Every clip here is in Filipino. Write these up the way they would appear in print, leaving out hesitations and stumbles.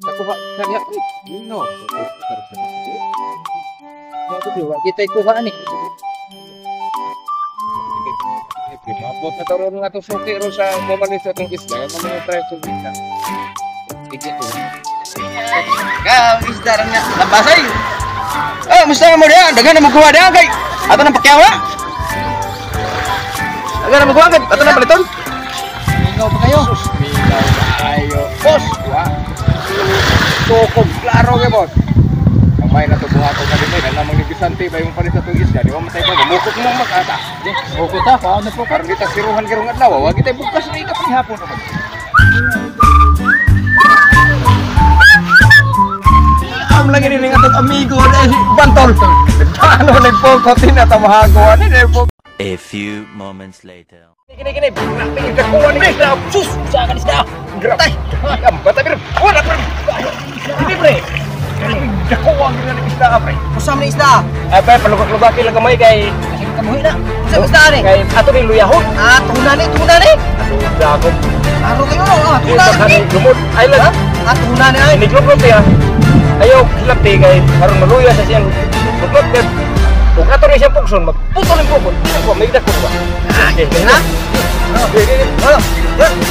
Nakuha na niya. No. Kita ikuha ni. Mabot na taro nga to suki ro sa mamalis sa itong isda. Mamaya try to bisa. Ito. Kau isda rin nga. Labasay. Oh, musta mo diyan? Dagan na magkuha diyan kay. Ato nang pakyawa. Dagan na magkuha kay. Ato nang paliton. Ikaw pa kayo. Ikaw ayo. Boss. Tukob. Klaro nga boss. Ang may natubuha ko na rin eh. Namang nibisante ba yung palit sa itong isda. Di ba matay pa. Mukot mo mag-ata. Mukot ha. Paano po? Parang kita siruhan kirong adlaw. Huwag kita bukas na ikapang hapon naman. Am lagi ni atong amigo dahil bantol. Ano na pokotin na tamahago ani na po. A few moments later. Kini pingin ka kuha ni isda. Sus, sa kan isda. Gratay. Am bata bir. Wala pre. Ini pre. Kuha gina ni isda pre. Kusam ni isda. Ay pa palugak-lugak lang gamay kay Kamuhi na. Kusam isda ni. kay ato ni luyahon. Ah, tuna ni. Ato dagot. Klaro kayo. Ah, Dito tuna kan ni. lumot island. Ah, tuna ni ay. Ini lumot ya. Ayaw hilap di kay karon maluya sa siyang lumot kay kung ato ni siyang pugson magputol ang pugson. Ko may dakot ba. Okay, Na?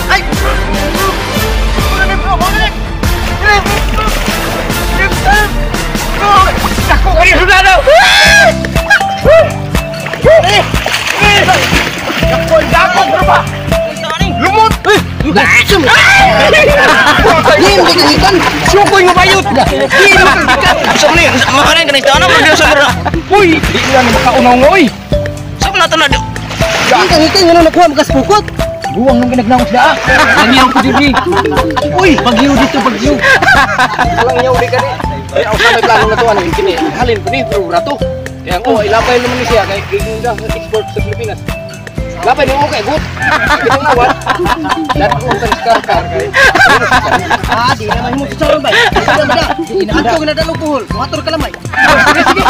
Ay! Ako kayo sudah daw! Ako berapa? Lumot! Lim di kahikan. Sukoy mo bayot! Sorry, makarin ka na ito. Ano ba sa mura? Uy! Di na makaunaw-uy! Saan na ito na doon? Lim kahikan nga nakuha magkaspukot. Buwang nang ginagnaw siya. Nangiyaw ko dito. Uy! Bagyo dito, bagyo. Walang nyaw di ka ni. Ay, ako sa may plano na to. Ano yung kini? Halin ko ni, pero rato. Kaya ko, ilapay naman ni siya. Kaya giging export sa Pilipinas. Lapay ni mo kay good. Kitang awat. Lahat ko sa skar-skar. Ah, di naman mo sa sarong bay. Di naman da. Inaadto ka na dalong puhol. Matur ka lamay. Sige, sige.